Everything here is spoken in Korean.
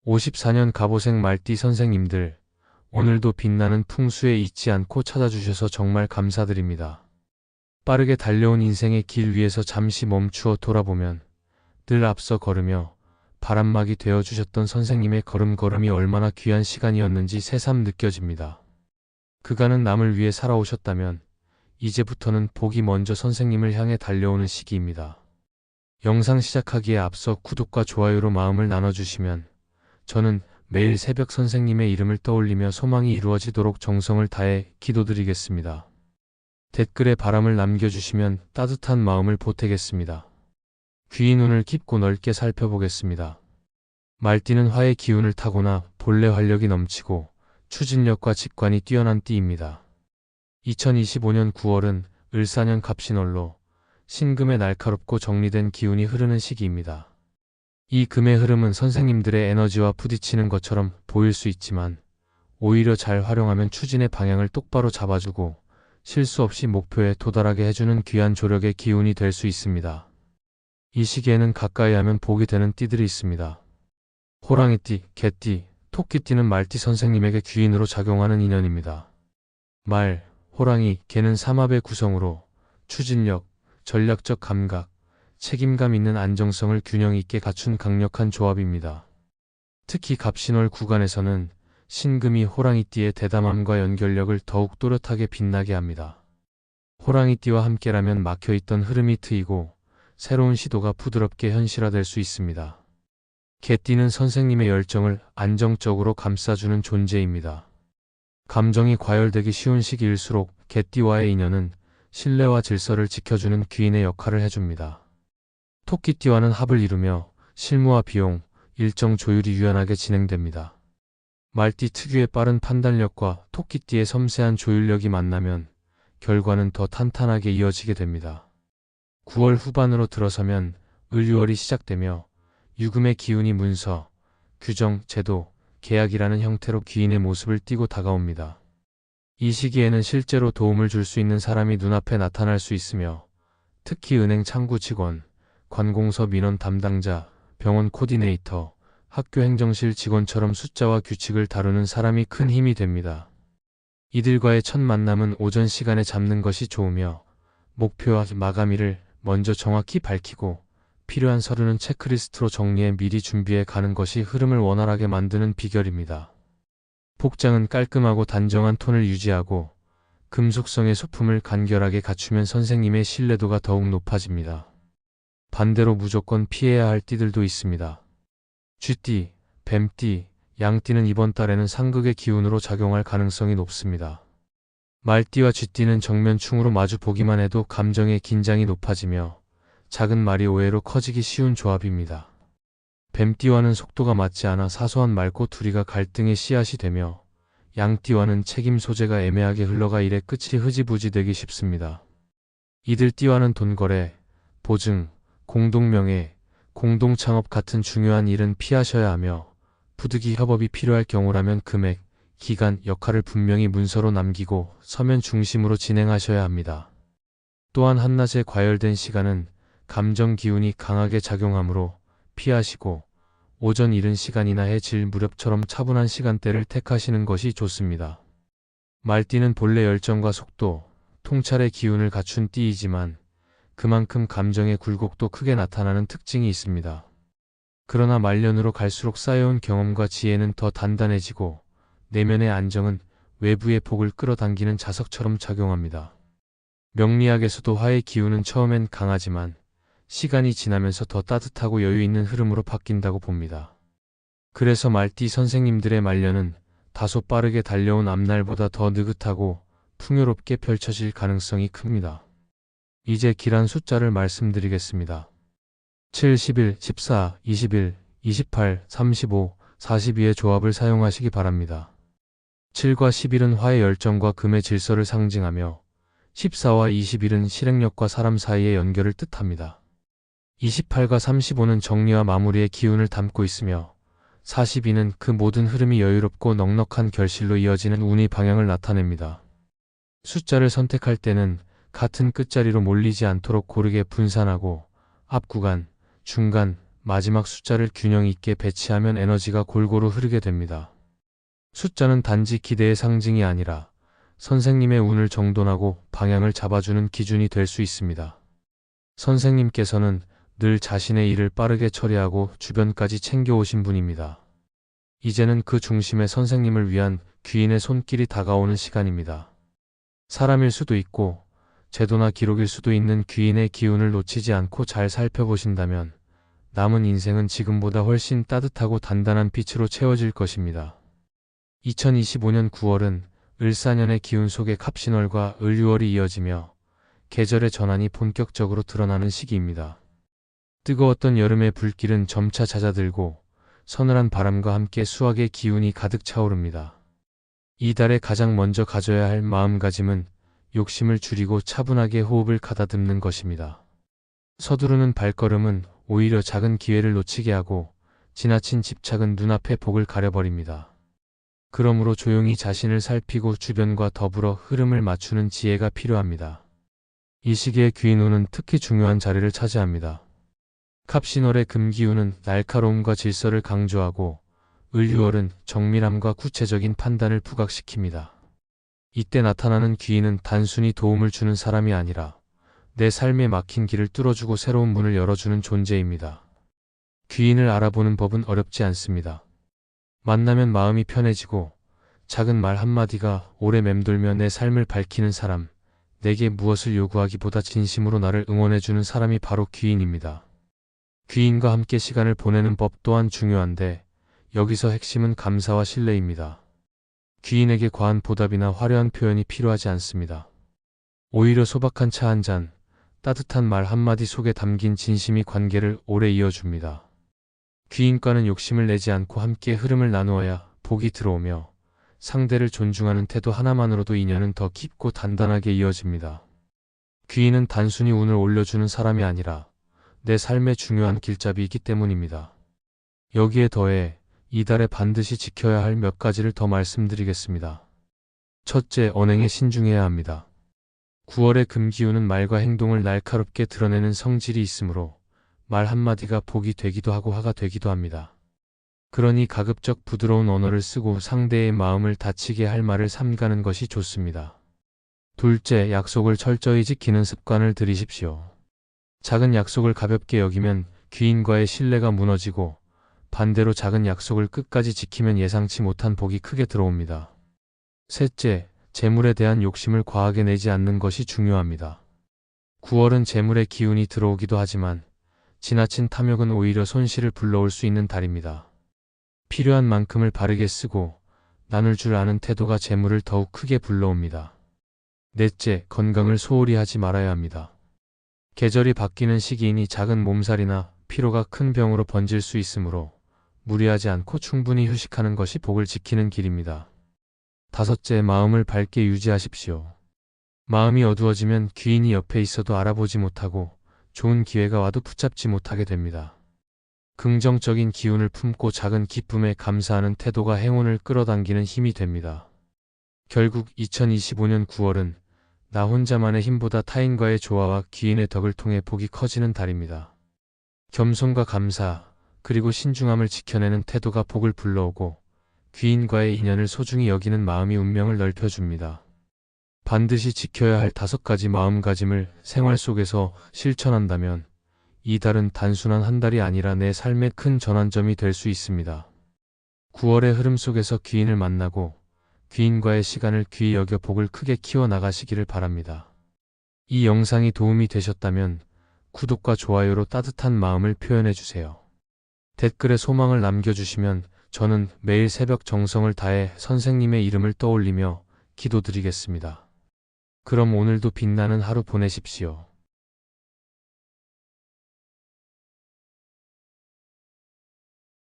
54년 갑오색 말띠 선생님들, 오늘도 빛나는 풍수에 잊지 않고 찾아주셔서 정말 감사드립니다. 빠르게 달려온 인생의 길 위에서 잠시 멈추어 돌아보면 늘 앞서 걸으며 바람막이 되어주셨던 선생님의 걸음걸음이 얼마나 귀한 시간이었는지 새삼 느껴집니다. 그간은 남을 위해 살아오셨다면 이제부터는 복이 먼저 선생님을 향해 달려오는 시기입니다. 영상 시작하기에 앞서 구독과 좋아요로 마음을 나눠주시면 저는 매일 새벽 선생님의 이름을 떠올리며 소망이 이루어지도록 정성을 다해 기도드리겠습니다. 댓글에 바람을 남겨주시면 따뜻한 마음을 보태겠습니다. 귀 눈을 깊고 넓게 살펴보겠습니다. 말띠는 화의 기운을 타고나 본래 활력이 넘치고 추진력과 직관이 뛰어난 띠입니다. 2025년 9월은 을사년 갑신월로 신금의 날카롭고 정리된 기운이 흐르는 시기입니다. 이 금의 흐름은 선생님들의 에너지와 부딪히는 것처럼 보일 수 있지만 오히려 잘 활용하면 추진의 방향을 똑바로 잡아주고 실수 없이 목표에 도달하게 해주는 귀한 조력의 기운이 될 수 있습니다. 이 시기에는 가까이 하면 복이 되는 띠들이 있습니다. 호랑이띠, 개띠, 토끼띠는 말띠 선생님에게 귀인으로 작용하는 인연입니다. 말, 호랑이, 개는 삼합의 구성으로 추진력, 전략적 감각, 책임감 있는 안정성을 균형 있게 갖춘 강력한 조합입니다. 특히 갑신월 구간에서는 신금이 호랑이띠의 대담함과 연결력을 더욱 또렷하게 빛나게 합니다. 호랑이띠와 함께라면 막혀있던 흐름이 트이고 새로운 시도가 부드럽게 현실화될 수 있습니다. 개띠는 선생님의 열정을 안정적으로 감싸주는 존재입니다. 감정이 과열되기 쉬운 시기일수록 개띠와의 인연은 신뢰와 질서를 지켜주는 귀인의 역할을 해줍니다. 토끼띠와는 합을 이루며 실무와 비용, 일정 조율이 유연하게 진행됩니다. 말띠 특유의 빠른 판단력과 토끼띠의 섬세한 조율력이 만나면 결과는 더 탄탄하게 이어지게 됩니다. 9월 후반으로 들어서면 을유월이 시작되며 유금의 기운이 문서, 규정, 제도, 계약이라는 형태로 귀인의 모습을 띠고 다가옵니다. 이 시기에는 실제로 도움을 줄 수 있는 사람이 눈앞에 나타날 수 있으며 특히 은행 창구 직원, 관공서 민원 담당자, 병원 코디네이터, 학교 행정실 직원처럼 숫자와 규칙을 다루는 사람이 큰 힘이 됩니다. 이들과의 첫 만남은 오전 시간에 잡는 것이 좋으며 목표와 마감일을 먼저 정확히 밝히고 필요한 서류는 체크리스트로 정리해 미리 준비해 가는 것이 흐름을 원활하게 만드는 비결입니다. 복장은 깔끔하고 단정한 톤을 유지하고 금속성의 소품을 간결하게 갖추면 선생님의 신뢰도가 더욱 높아집니다. 반대로 무조건 피해야 할 띠들도 있습니다. 쥐띠, 뱀띠, 양띠는 이번 달에는 상극의 기운으로 작용할 가능성이 높습니다. 말띠와 쥐띠는 정면충으로 마주 보기만 해도 감정의 긴장이 높아지며 작은 말이 오해로 커지기 쉬운 조합입니다. 뱀띠와는 속도가 맞지 않아 사소한 말꼬투리가 갈등의 씨앗이 되며 양띠와는 책임 소재가 애매하게 흘러가 일의 끝이 흐지부지 되기 쉽습니다. 이들 띠와는 돈거래, 보증, 공동명예, 공동창업 같은 중요한 일은 피하셔야 하며 부득이 협업이 필요할 경우라면 금액, 기간, 역할을 분명히 문서로 남기고 서면 중심으로 진행하셔야 합니다. 또한 한낮에 과열된 시간은 감정 기운이 강하게 작용하므로 피하시고 오전 이른 시간이나 해 질 무렵처럼 차분한 시간대를 택하시는 것이 좋습니다. 말띠는 본래 열정과 속도, 통찰의 기운을 갖춘 띠이지만 그만큼 감정의 굴곡도 크게 나타나는 특징이 있습니다. 그러나 말년으로 갈수록 쌓여온 경험과 지혜는 더 단단해지고 내면의 안정은 외부의 복을 끌어당기는 자석처럼 작용합니다. 명리학에서도 화의 기운은 처음엔 강하지만 시간이 지나면서 더 따뜻하고 여유 있는 흐름으로 바뀐다고 봅니다. 그래서 말띠 선생님들의 말년은 다소 빠르게 달려온 앞날보다 더 느긋하고 풍요롭게 펼쳐질 가능성이 큽니다. 이제 길한 숫자를 말씀드리겠습니다. 7, 11, 14, 21, 28, 35, 42의 조합을 사용하시기 바랍니다. 7과 11은 화의 열정과 금의 질서를 상징하며 14와 21은 실행력과 사람 사이의 연결을 뜻합니다. 28과 35는 정리와 마무리의 기운을 담고 있으며 42는 그 모든 흐름이 여유롭고 넉넉한 결실로 이어지는 운의 방향을 나타냅니다. 숫자를 선택할 때는 같은 끝자리로 몰리지 않도록 고르게 분산하고 앞 구간, 중간, 마지막 숫자를 균형 있게 배치하면 에너지가 골고루 흐르게 됩니다. 숫자는 단지 기대의 상징이 아니라 선생님의 운을 정돈하고 방향을 잡아주는 기준이 될 수 있습니다. 선생님께서는 늘 자신의 일을 빠르게 처리하고 주변까지 챙겨오신 분입니다. 이제는 그 중심에 선생님을 위한 귀인의 손길이 다가오는 시간입니다. 사람일 수도 있고 제도나 기록일 수도 있는 귀인의 기운을 놓치지 않고 잘 살펴보신다면 남은 인생은 지금보다 훨씬 따뜻하고 단단한 빛으로 채워질 것입니다. 2025년 9월은 을사년의 기운 속에 갑신월과 을유월이 이어지며 계절의 전환이 본격적으로 드러나는 시기입니다. 뜨거웠던 여름의 불길은 점차 잦아들고 서늘한 바람과 함께 수확의 기운이 가득 차오릅니다. 이 달에 가장 먼저 가져야 할 마음가짐은 욕심을 줄이고 차분하게 호흡을 가다듬는 것입니다. 서두르는 발걸음은 오히려 작은 기회를 놓치게 하고 지나친 집착은 눈앞의 복을 가려버립니다. 그러므로 조용히 자신을 살피고 주변과 더불어 흐름을 맞추는 지혜가 필요합니다. 이 시기에 귀인운은 특히 중요한 자리를 차지합니다. 갑신월의 금기운은 날카로움과 질서를 강조하고 을유월은 정밀함과 구체적인 판단을 부각시킵니다. 이때 나타나는 귀인은 단순히 도움을 주는 사람이 아니라 내 삶에 막힌 길을 뚫어주고 새로운 문을 열어주는 존재입니다. 귀인을 알아보는 법은 어렵지 않습니다. 만나면 마음이 편해지고 작은 말 한마디가 오래 맴돌며 내 삶을 밝히는 사람, 내게 무엇을 요구하기보다 진심으로 나를 응원해주는 사람이 바로 귀인입니다. 귀인과 함께 시간을 보내는 법 또한 중요한데 여기서 핵심은 감사와 신뢰입니다. 귀인에게 과한 보답이나 화려한 표현이 필요하지 않습니다. 오히려 소박한 차 한 잔, 따뜻한 말 한마디 속에 담긴 진심이 관계를 오래 이어줍니다. 귀인과는 욕심을 내지 않고 함께 흐름을 나누어야 복이 들어오며 상대를 존중하는 태도 하나만으로도 인연은 더 깊고 단단하게 이어집니다. 귀인은 단순히 운을 올려주는 사람이 아니라 내 삶의 중요한 길잡이이기 때문입니다. 여기에 더해 이달에 반드시 지켜야 할 몇 가지를 더 말씀드리겠습니다. 첫째, 언행에 신중해야 합니다. 9월의 금기운은 말과 행동을 날카롭게 드러내는 성질이 있으므로 말 한마디가 복이 되기도 하고 화가 되기도 합니다. 그러니 가급적 부드러운 언어를 쓰고 상대의 마음을 다치게 할 말을 삼가는 것이 좋습니다. 둘째, 약속을 철저히 지키는 습관을 들이십시오. 작은 약속을 가볍게 여기면 귀인과의 신뢰가 무너지고 반대로 작은 약속을 끝까지 지키면 예상치 못한 복이 크게 들어옵니다. 셋째, 재물에 대한 욕심을 과하게 내지 않는 것이 중요합니다. 9월은 재물의 기운이 들어오기도 하지만 지나친 탐욕은 오히려 손실을 불러올 수 있는 달입니다. 필요한 만큼을 바르게 쓰고 나눌 줄 아는 태도가 재물을 더욱 크게 불러옵니다. 넷째, 건강을 소홀히 하지 말아야 합니다. 계절이 바뀌는 시기이니 작은 몸살이나 피로가 큰 병으로 번질 수 있으므로 무리하지 않고 충분히 휴식하는 것이 복을 지키는 길입니다. 다섯째, 마음을 밝게 유지하십시오. 마음이 어두워지면 귀인이 옆에 있어도 알아보지 못하고 좋은 기회가 와도 붙잡지 못하게 됩니다. 긍정적인 기운을 품고 작은 기쁨에 감사하는 태도가 행운을 끌어당기는 힘이 됩니다. 결국 2025년 9월은 나 혼자만의 힘보다 타인과의 조화와 귀인의 덕을 통해 복이 커지는 달입니다. 겸손과 감사, 그리고 신중함을 지켜내는 태도가 복을 불러오고 귀인과의 인연을 소중히 여기는 마음이 운명을 넓혀줍니다. 반드시 지켜야 할 5가지 마음가짐을 생활 속에서 실천한다면 이 달은 단순한 한 달이 아니라 내 삶의 큰 전환점이 될 수 있습니다. 9월의 흐름 속에서 귀인을 만나고 귀인과의 시간을 귀히 여겨 복을 크게 키워나가시기를 바랍니다. 이 영상이 도움이 되셨다면 구독과 좋아요로 따뜻한 마음을 표현해주세요. 댓글에 소망을 남겨주시면 저는 매일 새벽 정성을 다해 선생님의 이름을 떠올리며 기도드리겠습니다. 그럼 오늘도 빛나는 하루 보내십시오.